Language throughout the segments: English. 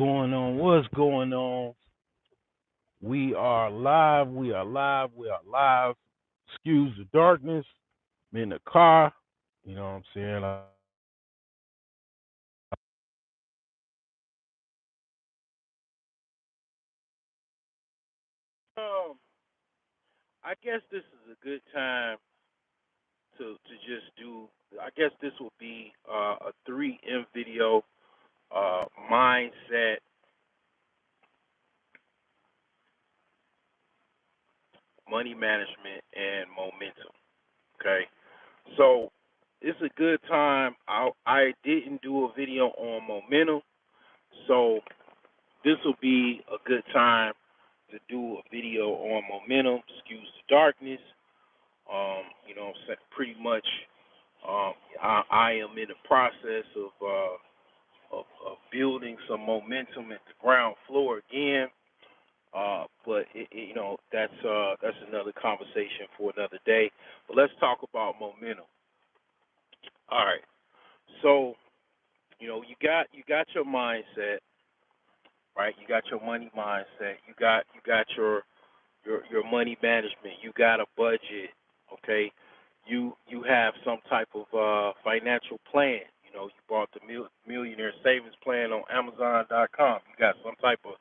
Going on? What's going on? We are live. We are live. We are live. Excuse the darkness. I'm in the car. You know what I'm saying? Um, I guess this is a good time to just do. I guess this will be a 3M video. Mindset, money management, and momentum. Okay, so it's a good time. I didn't do a video on momentum, so this will be a good time to do a video on momentum, excuse the darkness. Pretty much, I am in the process of building some momentum at the ground floor again. But that's another conversation for another day. But let's talk about momentum. All right. So you got your mindset, right? You got your money mindset. You got your money management. You got a budget, okay? You have some type of financial plan. You bought the Millionaire Savings Plan on Amazon.com. You got some type of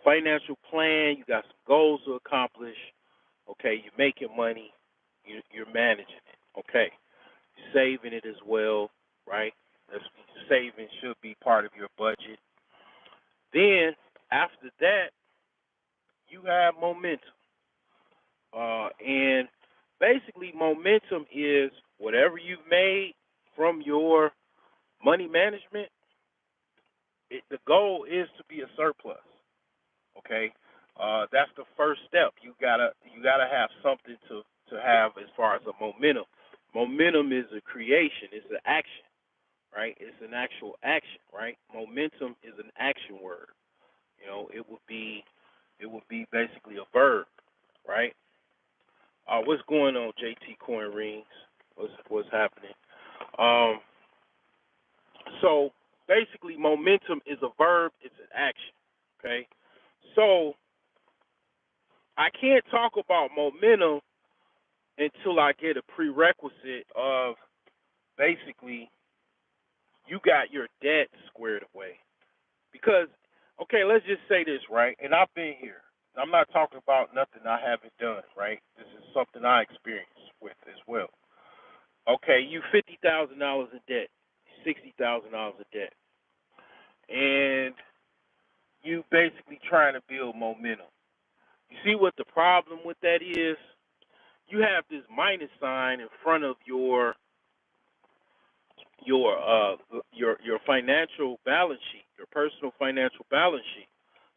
financial plan. You got some goals to accomplish. Okay, you're making money. You're managing it. Okay, saving it as well, right? That's, saving should be part of your budget. Then after that, you have momentum. And basically, momentum is whatever you've made from your money management. The goal is to be a surplus. Okay, that's the first step. You gotta have something to have as far as a momentum. Momentum is a creation. It's an action, right? It's an actual action, right? Momentum is an action word. It would be basically a verb, right? What's going on, JT Coin Rings? What's happening? Um, so basically, momentum is a verb. It's an action. Okay. So I can't talk about momentum until I get a prerequisite of basically you got your debt squared away. Because okay, let's just say this, right? And I've been here. I'm not talking about nothing I haven't done, right? This is something I experienced with as well. Okay, you $50,000 in debt, $60,000 in debt, and you basically trying to build momentum. You see what the problem with that is? You have this minus sign in front of your financial balance sheet, your personal financial balance sheet.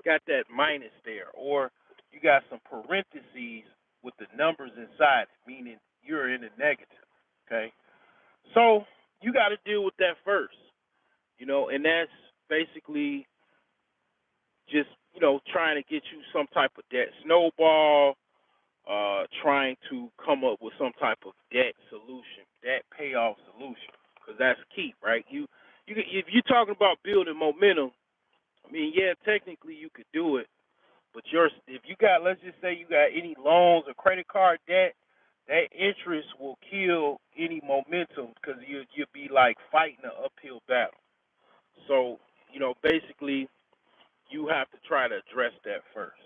Got that minus there, or you got some parentheses with the numbers inside it, meaning you're in the negative. Okay, so you got to deal with that first, and that's basically just trying to get you some type of debt snowball, trying to come up with some type of debt solution, debt payoff solution, because that's key, right? If you're talking about building momentum, I mean, yeah, technically you could do it, but if you got, let's just say you got any loans or credit card debt, that interest will kill any momentum because you'll be like fighting an uphill battle. So, basically, you have to try to address that first.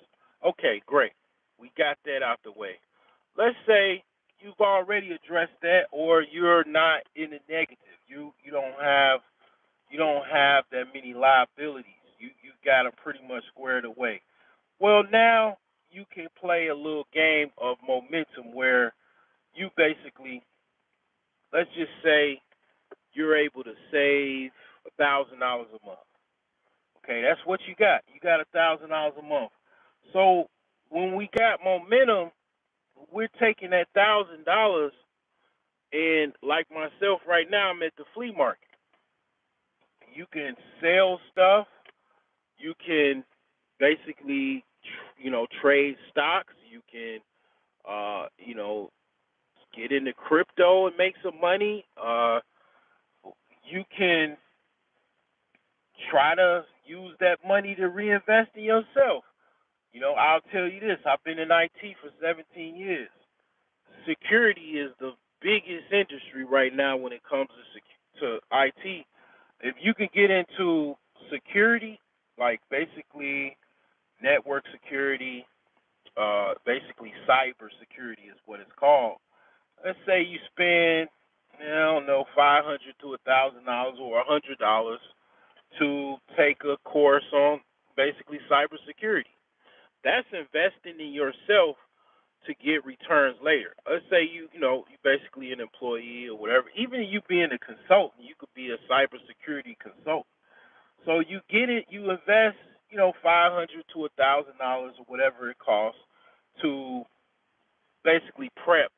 Okay, great. We got that out the way. Let's say you've already addressed that, or you're not in the negative. You don't have that many liabilities. You got them pretty much squared away. Well, now you can play a little game of momentum where you basically, let's just say, you're able to save $1,000 a month. Okay, that's what you got. You got $1,000 a month. So when we got momentum, we're taking that $1,000 and like myself right now, I'm at the flea market. You can sell stuff. You can basically, trade stocks. You can, get into crypto and make some money. You can try to, use that money to reinvest in yourself. I'll tell you this: I've been in IT for 17 years. Security is the biggest industry right now when it comes to IT. If you can get into security, like basically network security, basically cyber security is what it's called. Let's say you spend, I don't know, $500 to $1,000 or $100 to take a course on basically cybersecurity. That's investing in yourself to get returns later. Let's say you basically an employee or whatever. Even you being a consultant, you could be a cybersecurity consultant. So you get it, you invest, $500 to $1,000 or whatever it costs to basically prep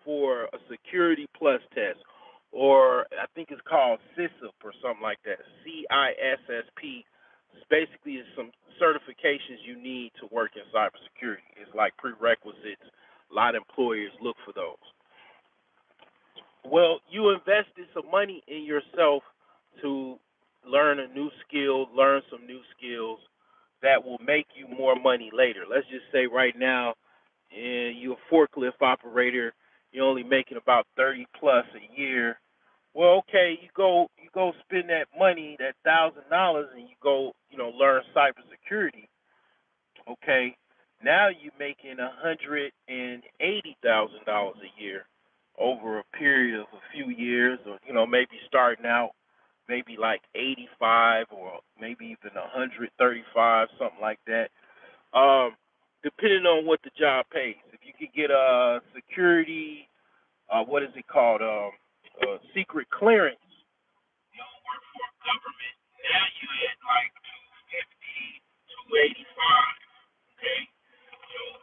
for a security plus test, or I think it's called CISSP or something like that. CISSP. Basically, is some certifications you need to work in cybersecurity. It's like prerequisites. A lot of employers look for those. Well, you invested some money in yourself to learn a new skill, learn some new skills that will make you more money later. Let's just say right now, you're a forklift operator, you're only making about 30 plus a year. Well, okay, you go spend that money, that $1,000, and you go, learn cybersecurity. Okay, now you're making $180,000 a year over a period of a few years, or maybe starting out maybe like 85 or maybe even 135, something like that. Um, Depending on what the job pays. If you could get a security, what is it called? Secret clearance. You don't work for a government. Now you at like 250, 285. Okay.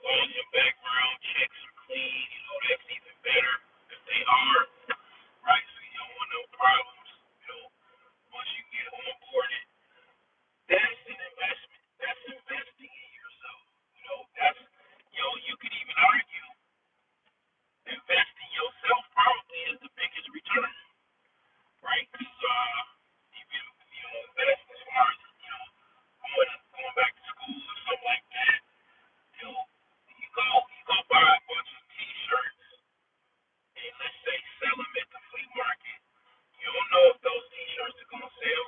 All your background checks are clean. That's even better if they are. Right. So you don't want no problems. Once you get on board, that's an investment. That's investing in yourself. That's you could even argue investing yourself probably is the biggest return, right? Because even invest as far as going back to school or something like that, you go buy a bunch of T-shirts and let's say sell them at the flea market. You don't know if those T-shirts are gonna sell.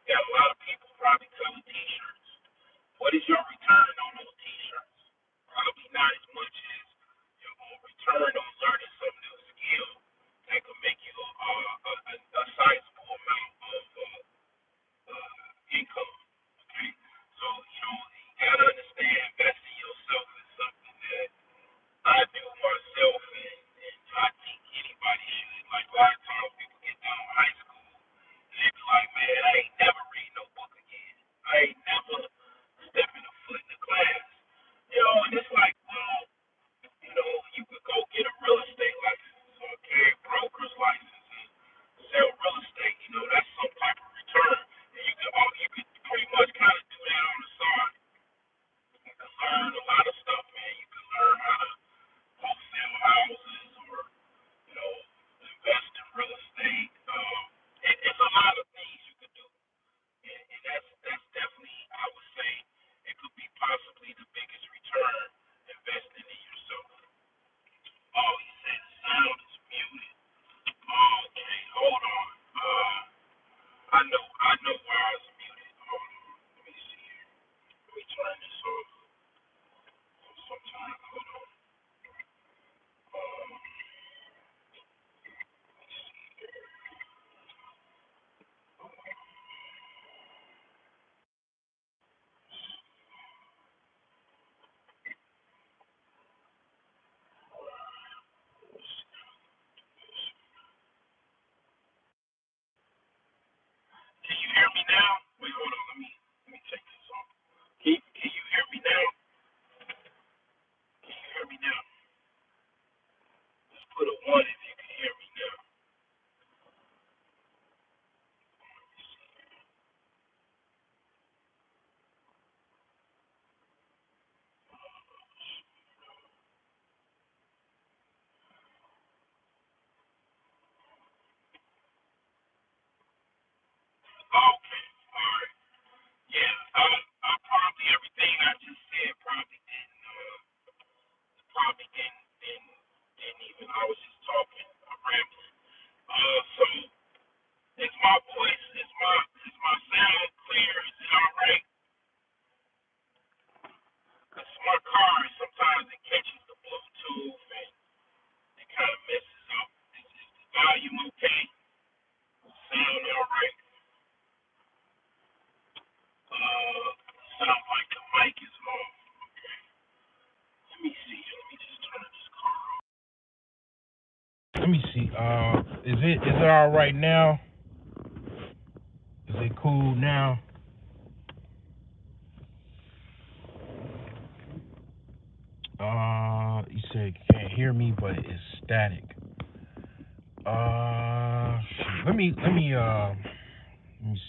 You got a lot of people probably selling T-shirts. What is your return on those T-shirts? Probably not as much as your return on learning some new skill that could make you a sizable amount of income. Okay, so you gotta understand investing in yourself is something that I do myself, and I think anybody should. Like a lot of times people get done with high school and they be like, man, I ain't never read no book again. I ain't never stepping a foot in the class. And it's like, well, you could go get a real estate license or carry a broker's license and sell real estate. That's some type of return. And you could pretty much kind of do that on the side. You can learn a lot of stuff, man. You can learn how to wholesale houses or, invest in real estate. It's a lot of things you could do. And that's definitely, I would say, it could be possibly the biggest return investing in yourself. Oh, you said the sound is muted. Oh, okay, hold on. I know why it's muted. Hold on. Let me see here. Let me turn this off. Sometime. Hold on. Can you hear me now? Wait, hold on. Let me take this off. Can you hear me? everything I just said probably didn't even. I was just talking, rambling. So is my voice, is my sound clear? Is it all right? Because my car sometimes it catches the Bluetooth and it kind of messes up. Is the volume okay? Sound all right? Sounds like the mic is on. Let me see. Let me just turn this car on. Let me see. Is it all right now? Is it cool now? You said you can't hear me, but it's static. Let me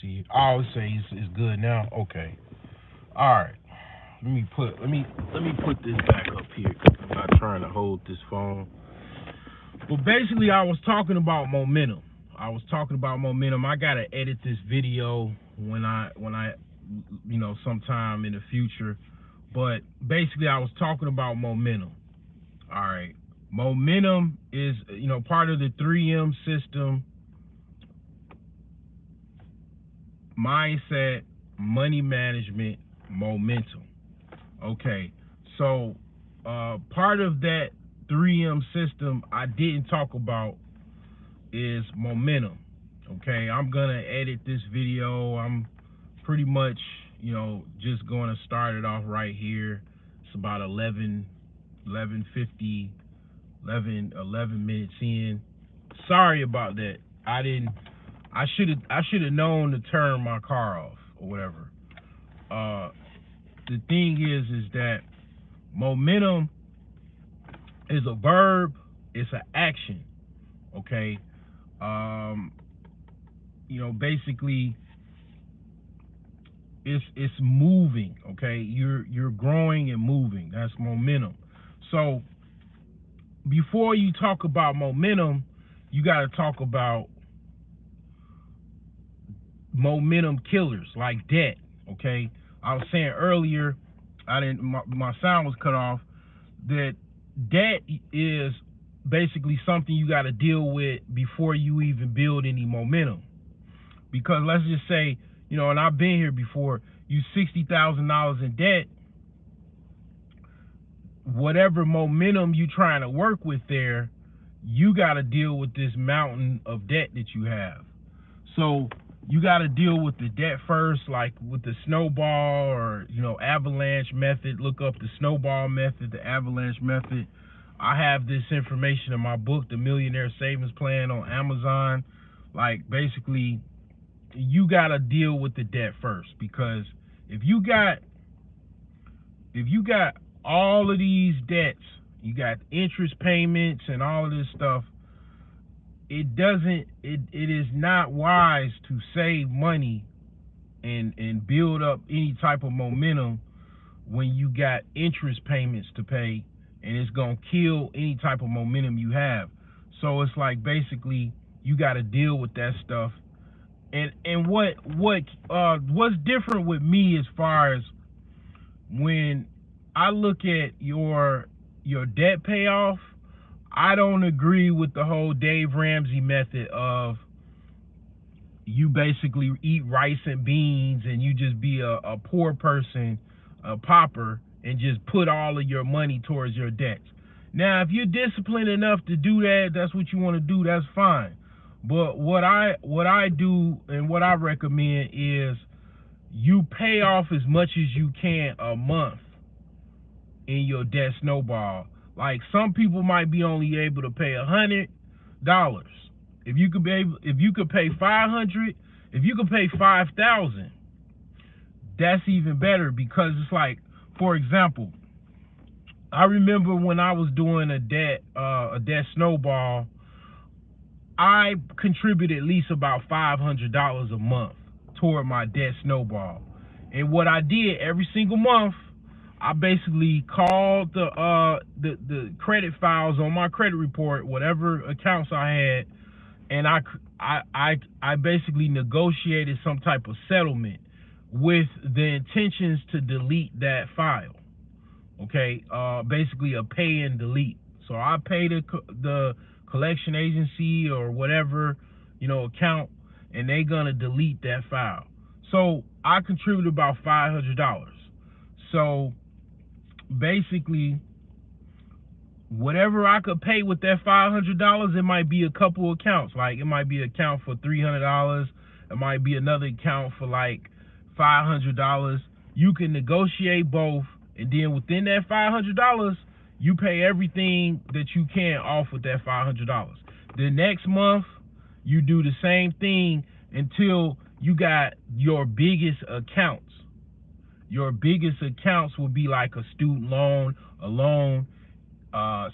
see. Oh, it says it's good now. Okay. All right. Let me put this back up here. I'm not trying to hold this phone. Well, basically, I was talking about momentum. I gotta edit this video when I sometime in the future. But basically, I was talking about momentum. All right. Momentum is, part of the 3M system: mindset, money management, momentum. Okay. So, part of that 3M system I didn't talk about is momentum. Okay. I'm going to edit this video. I'm pretty much, just going to start it off right here. It's about 11 minutes in. Sorry about that. I should have known to turn my car off or whatever. The thing is that momentum is a verb, it's an action. Okay. Basically it's moving. Okay. You're growing and moving. That's momentum. So before you talk about momentum, you got to talk about momentum killers like debt. Okay. I was saying earlier, my sound was cut off, that debt is basically something you got to deal with before you even build any momentum. Because let's just say, and I've been here before, you $60,000 in debt, whatever momentum you trying to work with there, you got to deal with this mountain of debt that you have. So you got to deal with the debt first, like with the snowball or, avalanche method. Look up the snowball method, the avalanche method. I have this information in my book, The Millionaire Savings Plan, on Amazon. Like, basically, you got to deal with the debt first, because if you got all of these debts, you got interest payments and all of this stuff, it is not wise to save money and build up any type of momentum when you got interest payments to pay, and it's gonna kill any type of momentum you have. So it's like, basically, you got to deal with that stuff. And what's different with me, as far as when I look at your debt payoff, I don't agree with the whole Dave Ramsey method of you basically eat rice and beans and you just be a poor person, a pauper, and just put all of your money towards your debts. Now, if you're disciplined enough to do that, that's what you want to do, that's fine. But what I do and what I recommend is you pay off as much as you can a month in your debt snowball. Like, some people might be only able to pay $100. If you could pay 500, if you could pay 5,000, that's even better. Because it's like, for example, I remember when I was doing a debt snowball, I contributed at least about $500 a month toward my debt snowball. And what I did every single month, I basically called the credit files on my credit report, whatever accounts I had, and I basically negotiated some type of settlement with the intentions to delete that file. Okay, basically a pay and delete. So I pay the collection agency or whatever, account, and they gonna delete that file. So I contributed about $500. So basically, whatever I could pay with that $500, it might be a couple accounts. Like it might be an account for $300. It might be another account for like $500. You can negotiate both, and then within that $500, you pay everything that you can off with that $500. The next month, you do the same thing until you got your biggest accounts. Your biggest accounts will be like a student loan, a loan,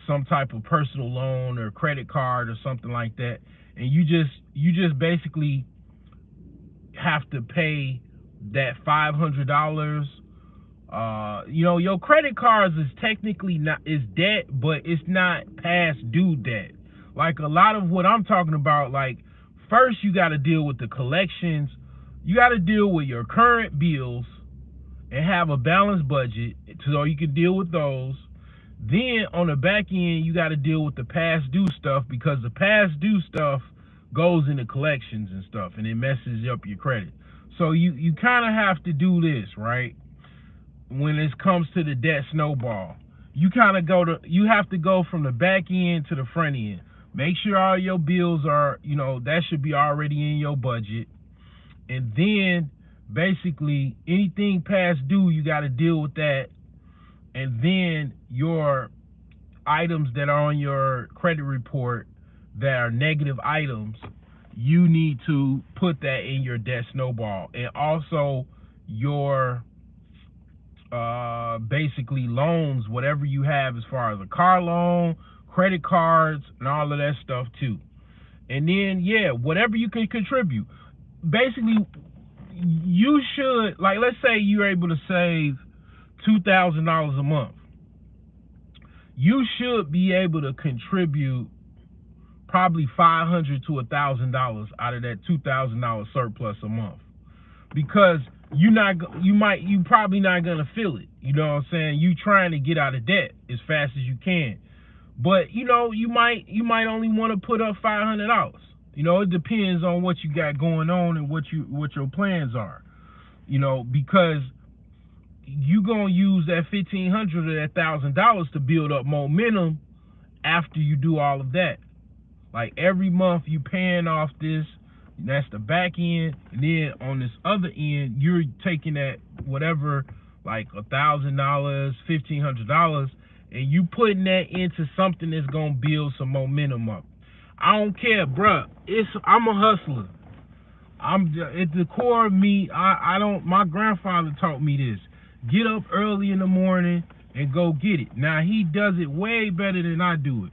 some type of personal loan or credit card or something like that, and you just basically have to pay that $500. Your credit cards is technically not is debt, but it's not past due debt. Like a lot of what I'm talking about, like first you got to deal with the collections, you got to deal with your current bills and have a balanced budget so you can deal with those. Then on the back end, you got to deal with the past due stuff, because the past due stuff goes into collections and stuff, and it messes up your credit. So you kind of have to do this, right? When it comes to the debt snowball, you have to go from the back end to the front end. Make sure all your bills are, that should be already in your budget. And then basically anything past due, you got to deal with that. And then your items that are on your credit report that are negative items, you need to put that in your debt snowball. And also your basically loans, whatever you have as far as a car loan, credit cards, and all of that stuff too. And then whatever you can contribute. Basically, you should, like, let's say you're able to save $2,000 a month. You should be able to contribute probably $500 to $1,000 out of that $2,000 surplus a month, because you probably not gonna feel it. You know what I'm saying? You trying to get out of debt as fast as you can, but you might only want to put up $500. It depends on what you got going on and what your plans are. Because you gonna use that $1,500 or that $1,000 to build up momentum after you do all of that. Like every month you paying off this, that's the back end, and then on this other end you're taking that whatever, like $1,000, $1,500, and you putting that into something that's gonna build some momentum up. I don't care, bruh. I'm a hustler. I'm at the core of me. I don't. My grandfather taught me this: get up early in the morning and go get it. Now he does it way better than I do it,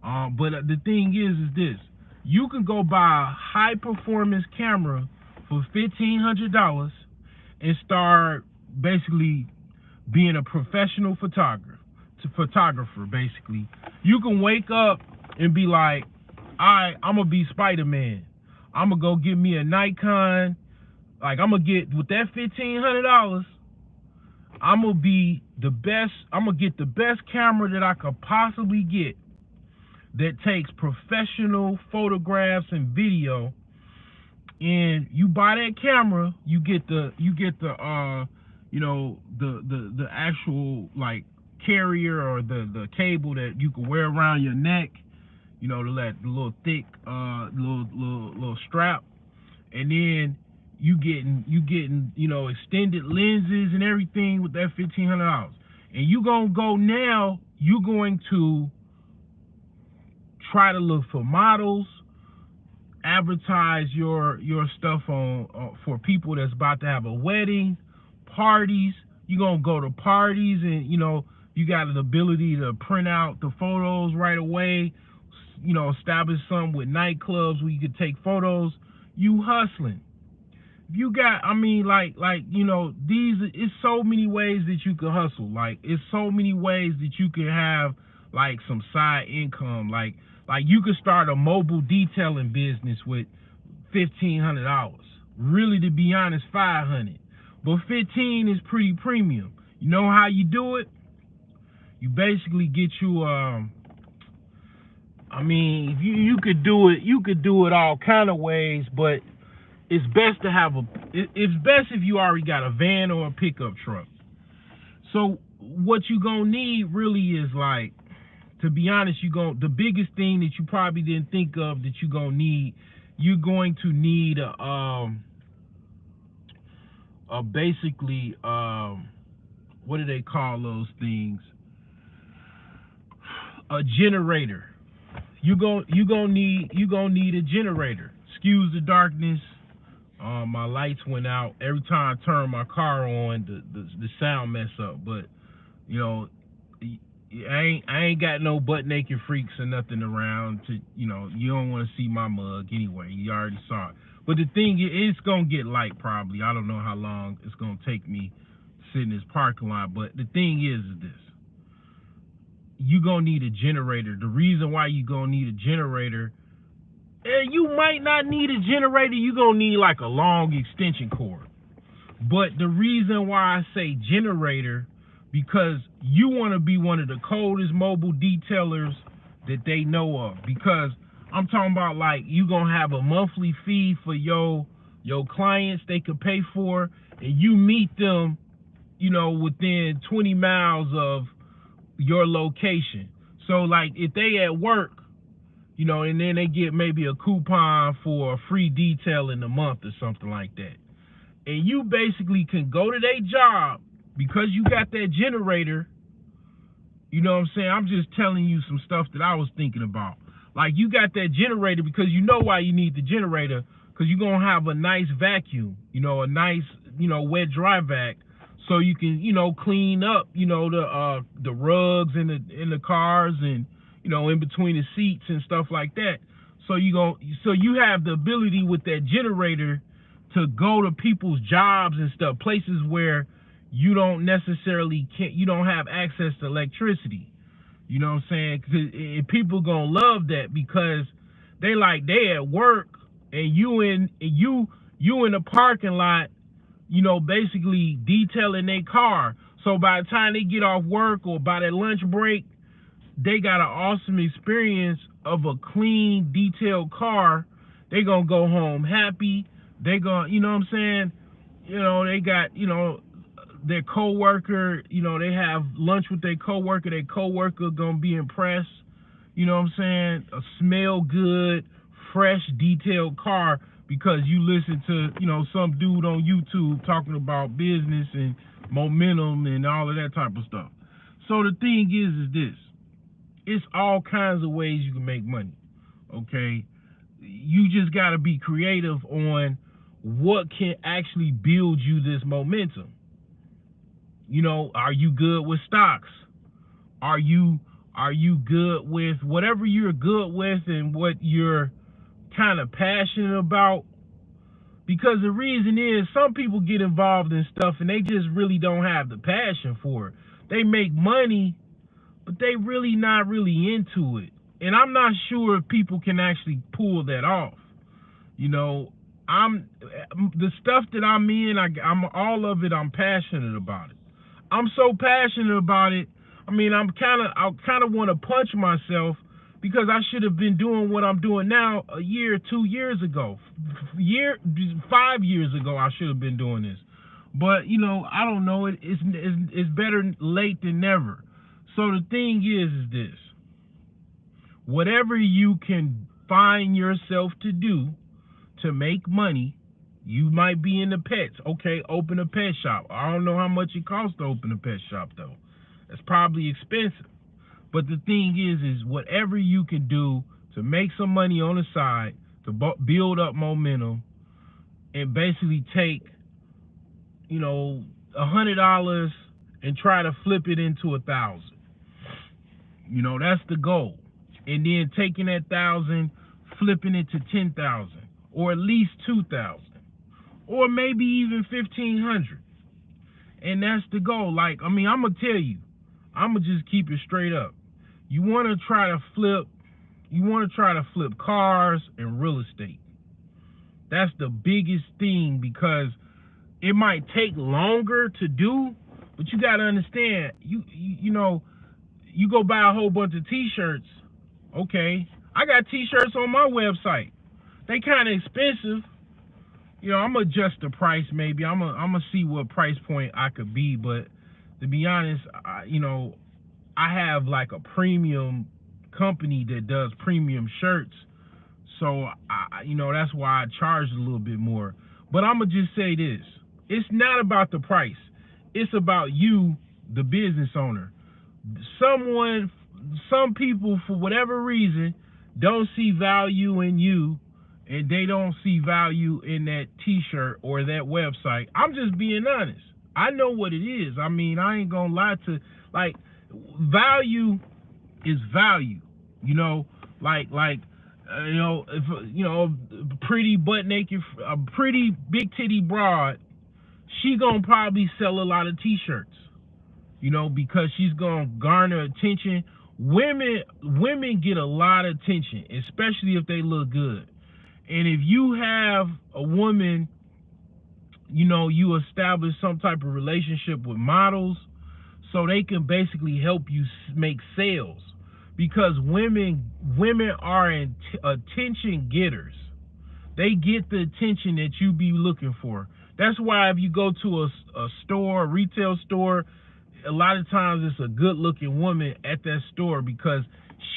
But the thing is this: you can go buy a high performance camera for $1,500 and start basically being a professional photographer. Basically, you can wake up and be like, all right, I'm gonna be Spider-Man. I'm gonna go get me a Nikon. Like, I'm gonna get, with that $1,500, I'm gonna be the best. I'm gonna get the best camera that I could possibly get that takes professional photographs and video. And you buy that camera, you get the the actual like carrier or the cable that you can wear around your neck, the little thick little strap, and then you getting extended lenses and everything with that $1,500. And you're going to try to look for models, advertise your stuff on for people that's about to have a wedding, parties. You're gonna go to parties, and you got the ability to print out the photos right away. Establish something with nightclubs where you could take photos. You hustling. You got, it's so many ways that you can hustle. Like, it's so many ways that you can have like some side income. Like you could start a mobile detailing business with $1,500, Really, to be honest, 500. But 15 is pretty premium. You know how you do it? You basically get you I mean, you could do it all kind of ways, but it's best to have it's best if you already got a van or a pickup truck. So what you gonna need really is, like, to be honest, the biggest thing that you probably didn't think of that you're going to need basically what do they call those things? A generator. You're gonna need a generator. Excuse the darkness. My lights went out. Every time I turn my car on, the sound mess up. But you know, I ain't got no butt naked freaks or nothing around to, you don't want to see my mug anyway. You already saw it. But the thing is, it's gonna get light probably. I don't know how long it's gonna take me sitting in this parking lot. But the thing is this: you gonna need a generator. The reason why you gonna need a generator, you might not need a generator. You gonna need like a long extension cord. But the reason why I say generator, because you want to be one of the coldest mobile detailers that they know of. Because I'm talking about, like, you gonna have a monthly fee for your clients they could pay for, and you meet them, within 20 miles of your location. So, like, if they at work, and then they get maybe a coupon for a free detail in the month or something like that, and you basically can go to their job because you got that generator. You know what I'm saying? I'm just telling you some stuff that I was thinking about. Like, you got that generator because you know why you need the generator, because you're going to have a nice vacuum, a nice, wet dry vac, so you can, clean up, the rugs in the cars and, in between the seats and stuff like that. So you have the ability with that generator to go to people's jobs and stuff, places where you don't have access to electricity. You know what I'm saying? And people gonna love that because they at work and you in the parking lot, basically detailing their car. So by the time they get off work or by their lunch break, they got an awesome experience of a clean, detailed car. They gonna go home happy. They gonna, you know what I'm saying? They got, their coworker, they have lunch with their coworker. Their coworker gonna be impressed. You know what I'm saying? A smell good, fresh, detailed car because you listen to, some dude on YouTube talking about business and momentum and all of that type of stuff. So the thing is this: it's all kinds of ways you can make money. Okay, you just got to be creative on what can actually build you this momentum. Are you good with stocks? Are you good with whatever you're good with and what you're kind of passionate about? Because the reason is, some people get involved in stuff and they just really don't have the passion for it. They make money, but they really not really into it. And I'm not sure if people can actually pull that off. The stuff that I'm in, I'm all of it, I'm passionate about it. I'm so passionate about it. I mean, I kind of want to punch myself because I should have been doing what I'm doing now a year, 2 years ago. 5 years ago, I should have been doing this. But, I don't know. It's better late than never. So the thing is this: whatever you can find yourself to do to make money. You might be into pets. Okay, open a pet shop. I don't know how much it costs to open a pet shop, though. That's probably expensive. But the thing is whatever you can do to make some money on the side, to build up momentum, and basically take, $100 and try to flip it into 1,000. That's the goal. And then taking that 1,000, flipping it to 10,000, or at least 2,000. Or maybe even 1,500. And that's the goal. I'm gonna tell you, I'm gonna just keep it straight up. You wanna try to flip cars and real estate. That's the biggest thing, because it might take longer to do, but you got to understand, you know, you go buy a whole bunch of t-shirts. Okay, I got t-shirts on my website. They kind of expensive. You know, I'm gonna adjust the price maybe. I'm gonna see what price point I could be, but to be honest, you know, I have like a premium company that does premium shirts, so you know, that's why I charge a little bit more. But I'm gonna just say this: it's not about the price. It's about you, the business owner. Some people, for whatever reason, don't see value in you, and they don't see value in that t-shirt or that website. I'm just being honest. I know what it is. I mean, I ain't gonna lie to, like, value is value. You know, you know, if you know, pretty butt naked, a pretty big titty broad, she gonna probably sell a lot of t-shirts. You know, because she's gonna garner attention. Women get a lot of attention, especially if they look good. And if you have a woman, you know, you establish some type of relationship with models, so they can basically help you make sales, because women are attention getters. They get the attention that you be looking for. That's why if you go to a store, a retail store, a lot of times it's a good looking woman at that store, because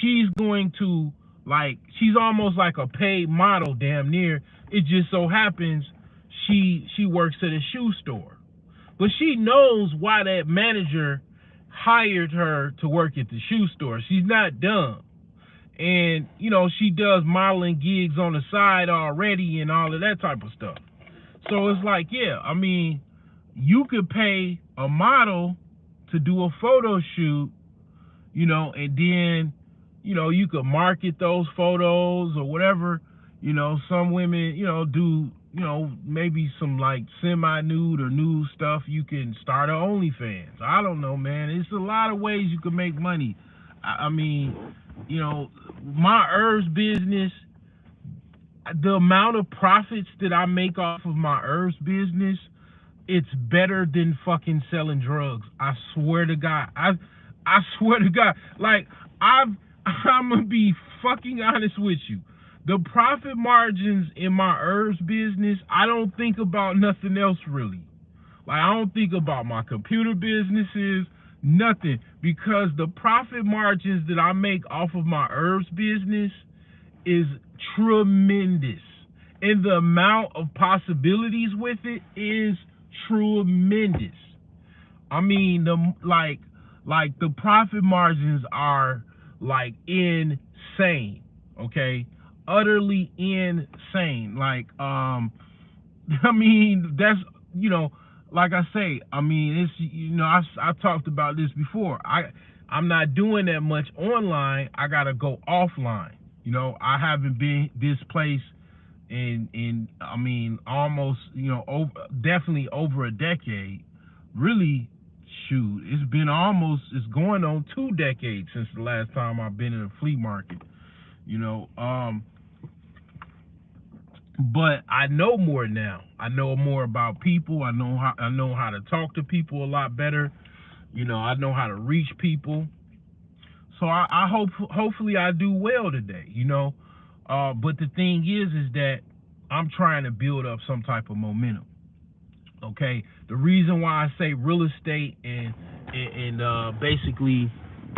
she's going to, like, she's almost like a paid model, damn near. It just so happens she works at a shoe store, but she knows why that manager hired her to work at the shoe store. She's not dumb. And you know, she does modeling gigs on the side already and all of that type of stuff. So it's like, yeah, I mean, you could pay a model to do a photo shoot, you know, and then, you know, you could market those photos or whatever. You know, some women, you know, do, you know, maybe some like semi-nude or nude stuff. You can start an OnlyFans. I don't know, man. It's a lot of ways you can make money. I mean, you know, my herbs business, the amount of profits that I make off of my herbs business, it's better than fucking selling drugs. I swear to God. I swear to God. Like, I'm gonna be fucking honest with you. The profit margins in my herbs business, I don't think about nothing else really. Like, I don't think about my computer businesses, nothing, because the profit margins that I make off of my herbs business is tremendous, and the amount of possibilities with it is tremendous. I mean, the profit margins are like insane, okay? Utterly insane. Like, I mean, that's, you know, like I say, I mean, it's, you know, I talked about this before. I'm not doing that much online. I gotta go offline. You know, I haven't been this place in I mean, almost, you know, definitely over a decade. Really, shoot, it's going on 2 decades since the last time I've been in a flea market. You know, but I know more now. I know more about people. I know how to talk to people a lot better. You know, I know how to reach people. So I hopefully I do well today, you know. But the thing is that I'm trying to build up some type of momentum. Okay. The reason why I say real estate and basically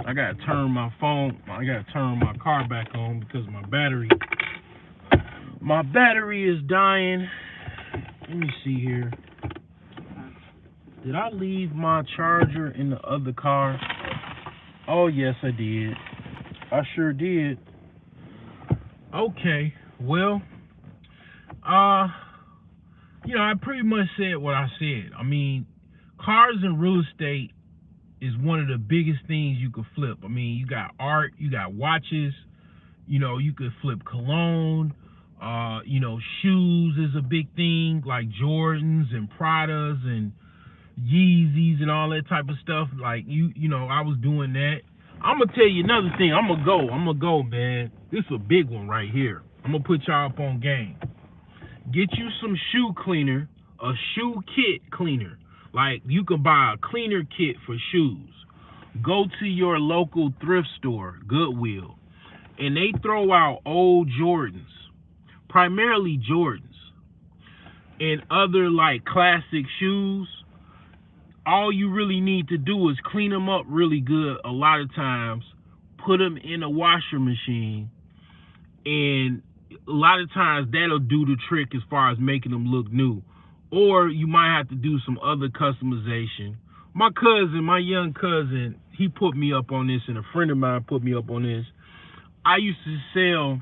I gotta turn my car back on because my battery is dying. Let me see here. Did I leave my charger in the other car? Oh, yes, I did. I sure did. Okay, well, you know, I pretty much said what I said. I mean, cars and real estate is one of the biggest things you could flip. I mean, you got art, you got watches, you know, you could flip cologne, you know, shoes is a big thing, like Jordans and Pradas and Yeezys and all that type of stuff. Like, you know, I was doing that. I'm gonna tell you another thing. I'm gonna go, man. This is a big one right here. I'm gonna put y'all up on game. Get you some shoe cleaner, a shoe kit cleaner. Like you can buy a cleaner kit for shoes. Go to your local thrift store, Goodwill, and they throw out old Jordans, primarily Jordans, and other like classic shoes. All you really need to do is clean them up really good a lot of times, put them in a washer machine, and a lot of times that'll do the trick as far as making them look new. Or you might have to do some other customization. My young cousin, he put me up on this, and a friend of mine put me up on this. I used to sell,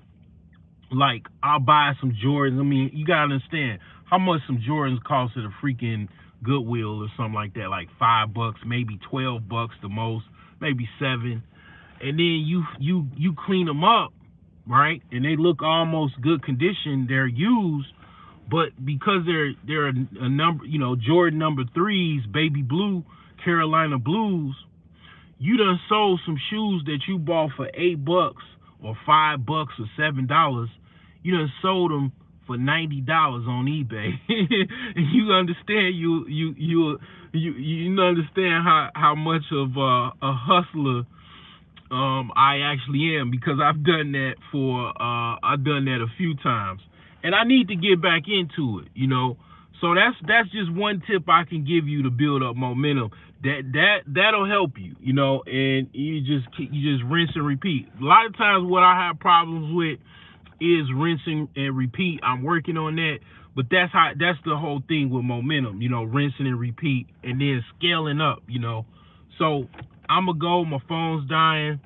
like, I'll buy some Jordans. I mean, you gotta understand how much some Jordans cost at a freaking Goodwill or something like that, like $5, maybe $12 the most, maybe $7. And then you clean them up, right? And they look almost good condition. They're used, but because they're a number, Jordan number 3s, baby blue, Carolina Blues, you done sold some shoes that you bought for $8 or $5 or $7. You done sold them for $90 on eBay. And you understand you understand how much of a hustler I actually am, because I've done that a few times, and I need to get back into it, So that's just one tip I can give you to build up momentum. That'll help you, and you just rinse and repeat. A lot of times what I have problems with is rinsing and repeat. I'm working on that, but that's the whole thing with momentum, rinsing and repeat, and then scaling up, So I'm gonna go. My phone's dying.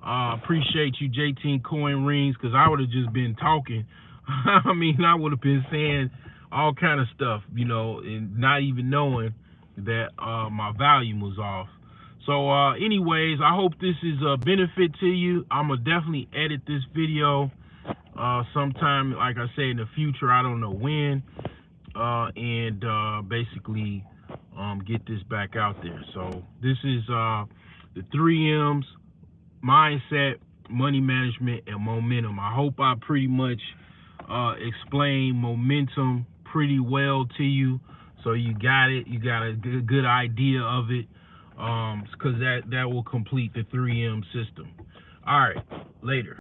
Appreciate you, JT Coin Rings, because I would have just been talking. I mean, I would have been saying all kind of stuff, and not even knowing that my volume was off. So anyways, I hope this is a benefit to you. I'm gonna definitely edit this video sometime, like I say, in the future. I don't know when, and basically get this back out there. So this is the 3 M's: mindset, money management, and momentum. I hope I pretty much explain momentum pretty well to you, so you got it. You got a good idea of it, because that will complete the 3M system. All right, later.